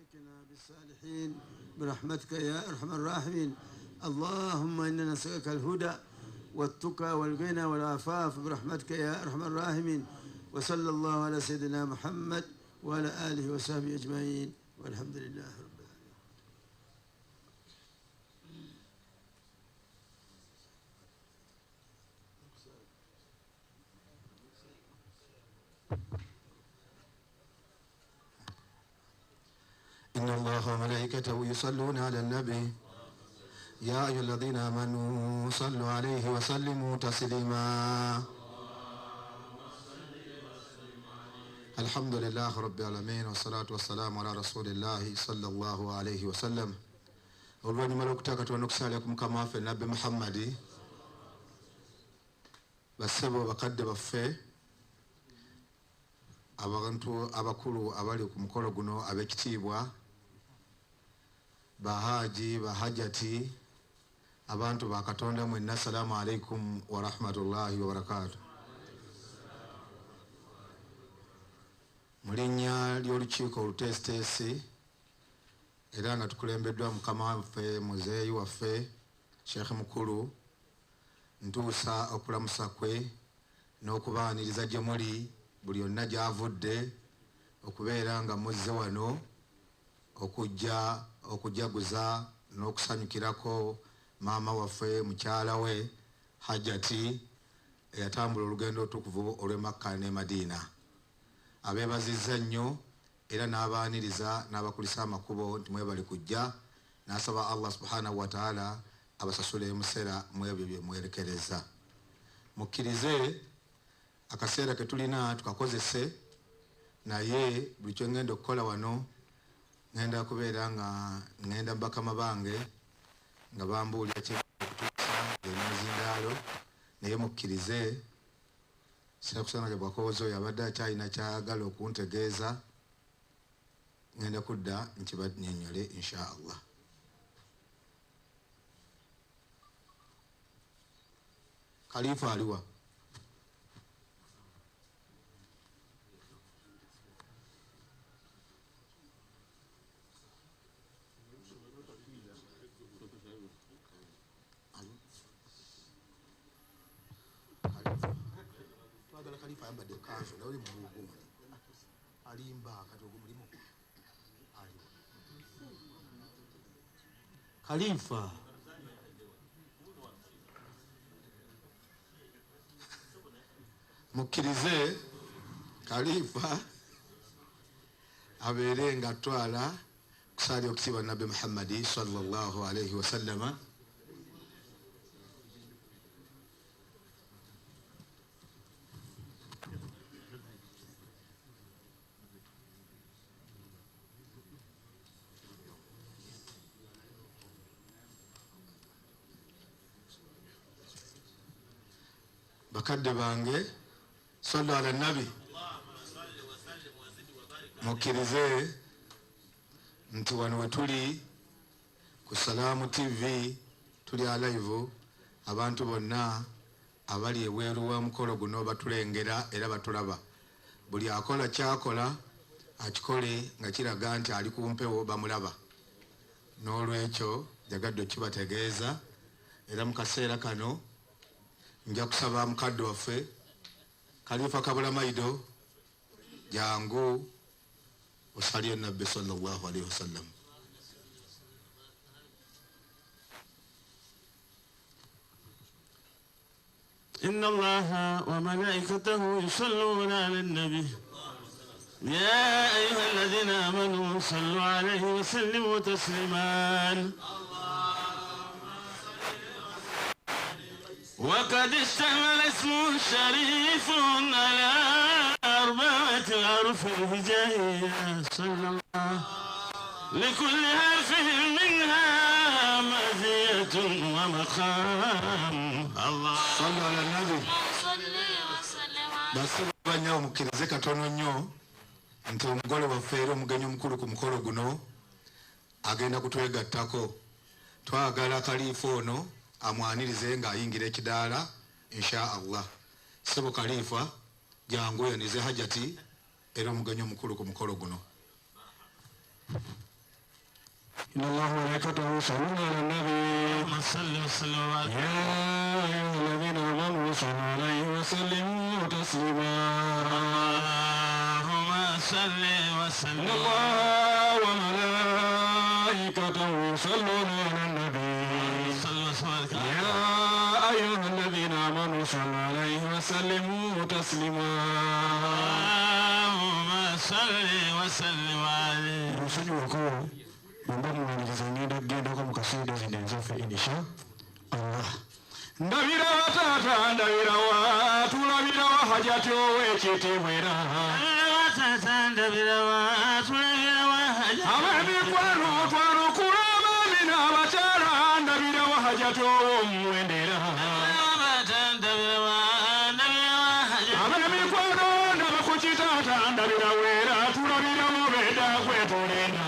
والحقنا بالصالحين برحمتك يا أرحم الراحمين. اللهم إنا نسألك الهدى والتقى والغنى والعفاف برحمتك يا أرحم الراحمين. وصلى الله على سيدنا محمد وعلى آله وصحبه أجمعين والحمد لله رب العالمين. إن الله وملائكته يصلون على النبي يا أيها الذين آمنوا صلوا عليه وسلموا تسليما. الحمد لله رب العالمين والصلاة والسلام على رسول الله صلى الله عليه وسلم. oluvannyuma lw'okutaka tunokusaalira ku mukama waffe nabbi muhammadi, bassebo bakadde baffe, abantu abakulu abali ku mukolo guno ab'ekitiibwa, bahaji bahajati, abantu ba katonda mwenna, assalamu alaikum wa rahmatullahi wa barakatuh. Mu linnya ly'olukiiko oluteesiteesi era nga tukulembeddwa mukama waffe muzeeyi waffe sheekh mukulu, ntuusa okulamusa kwe n'okubaaniriza gye muli buli yonna gy'avudde okubeera nga muzze wano okujja okujaguza n'okusanyukirako maama waffe mukyala we hajati eyatambula olugendo otukuvu olw'e Makka ne Madiina. Abeebazizza nnyo era n'abaaniriza n'abakulisa amakubo nti mwebali kujja, n'asaba Allah subhanahu wa ta'ala abasasule emusera mwebyo bye mwerekereza. Mukkirize akaseera ke tulina tukakozese, naye buli kyo ngenda okukola wano ngenda kubeera nga ngenda bakama bange nga bambuulira kyekutuusa emazindaalo, naye mukkirize sinakusanga bwakooza oyo abadde akyalina kyayagala okuntegeeza, ngenda kudda nkibannyonnyole insha Allah. Khalifa aliwa? Khalifa ayambadde kanzu nawe oli mubugumu alimba kati ogwo mulimu aliwo. Khalifa mukkirize Khalifa abeere nga atwala kusaali okutiibwa nabbi Muhammadi sallallahu alaihi wasallama. Bakadde bange sallu ala nabi, mukkirize nti wano we tuli ku Salaamu TV tuli alive, abantu bonna abali ebweru wa mukolo guno batulengera era batulaba. Buli akola kyakola akikole nga kiraga nti ali ku mpewo bamulaba. N'olwekyo njagadde okibategeeza, era mu kaseera kano nja kusaba mukadde waffe Khalifa Kabula Maido, jangu osalye nabbi sallallahu alaihi wasallam. إن الله وملائكته يصلون على النبي يا أيها الذين آمنوا صلوا عليه وسلموا تسليما. وقد اشتمل اسمه الشريف على 4 أحرف الهجائية صلى الله، لكل حرف منها مزية ومقام. الله صلى على النبي. basi banyawo mukkirize katono nnyo nti omugole waffe era omugenyi omukulu ku mukolo guno agenda kutwegattako. Twagala Khalifa ono amwanirize ng'ayingira ekidaala insha Allah. Sebo Khalifa jangu oyanize hajati era omugenyi omukulu ku mukolo guno. إن الله وملائكته يصلون على النبي اللهم صل وسلم وبارك يا أيها الذين آمنوا صلوا عليه وسلموا تسليما اللهم صل وسلم إن الله وملائكته يصلون على النبي صلى الله عليه وسلم يا أيها الذين آمنوا صلوا عليه وسلموا تسليما اللهم صل وسلم عليه Mbona mnanizanyida genda kwa mkasida zidenza fa insha Allah ndabira watata ndabira watu ndabira wahajati wechete mwera watata ndabira watu ndabira wahajati ababi kwano twano kurama mina batara ndabira wahajati mwendera watata ndabira wahajati ababi kwano ndabakuchitata ndabira wera turabira mubeda kwetulena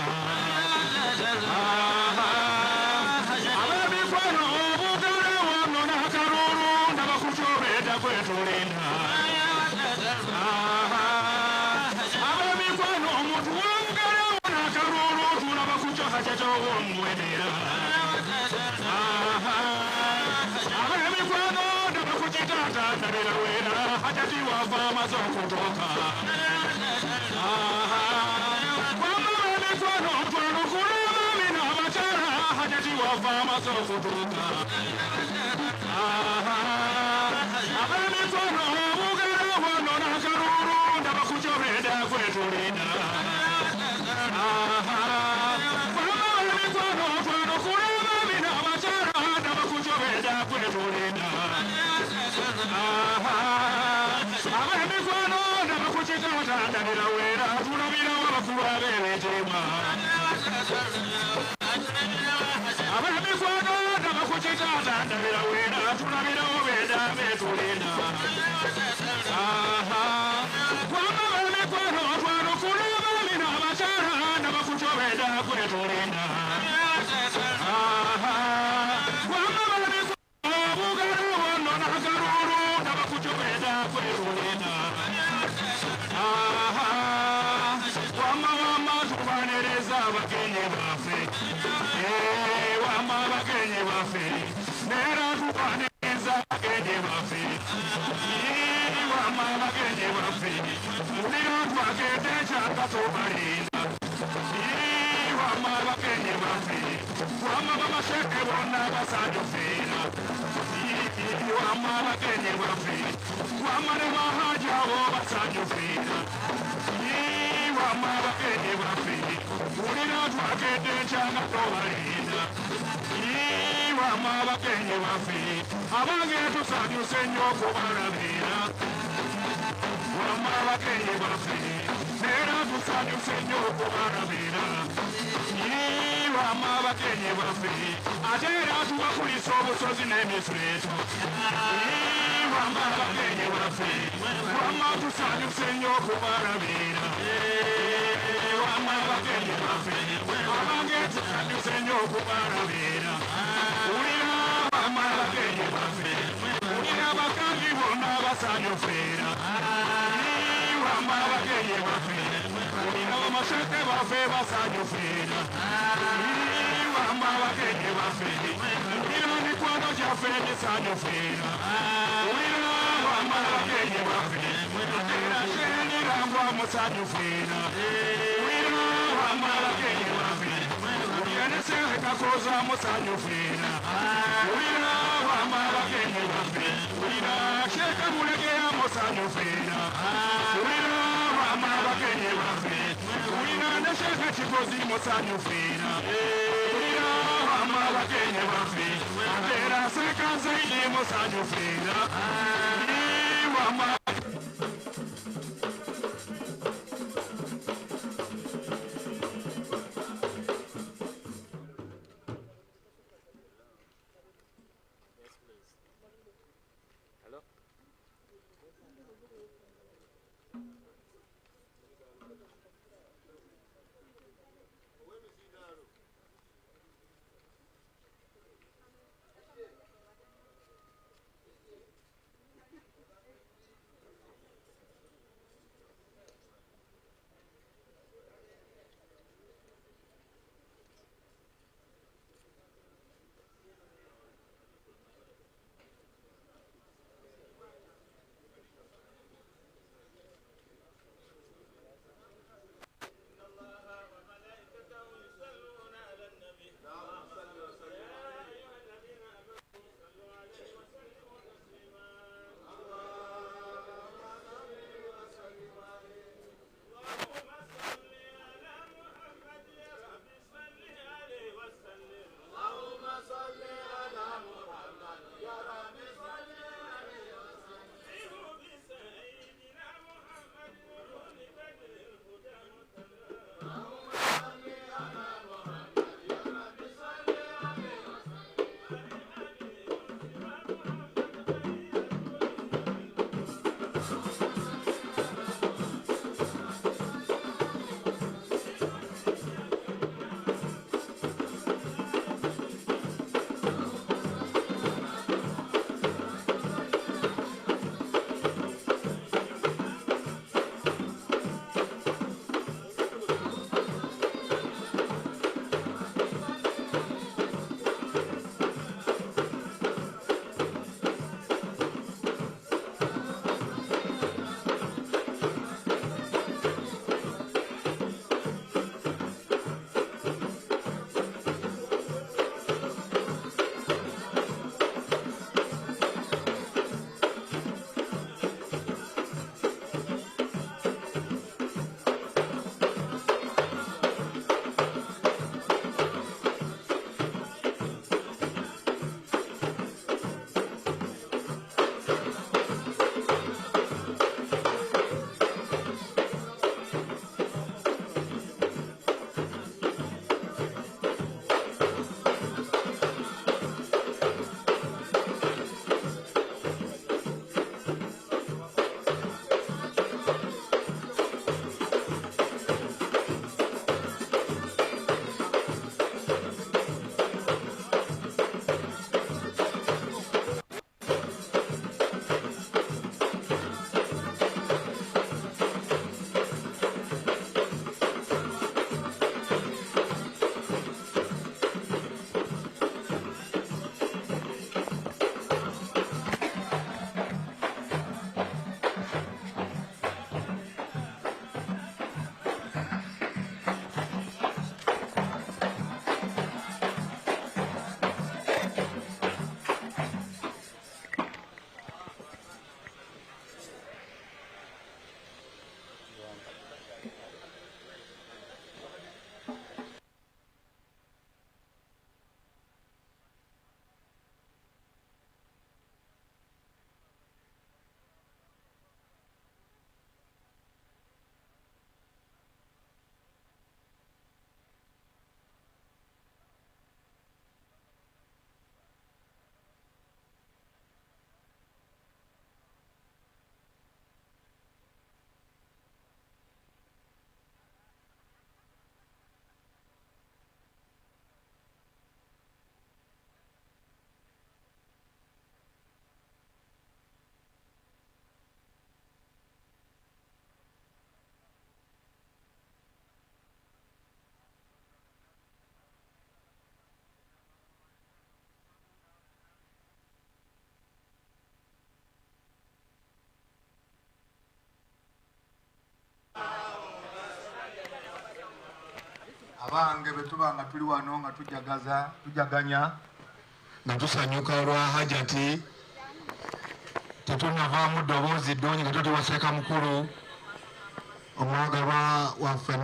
abange betuba nga tuli wano nga tujaganya nga tusanyuka olwa hajati tetunavaamu ddoboozi ddonyi nga tutuwaseka mukulu omwagalwa waffe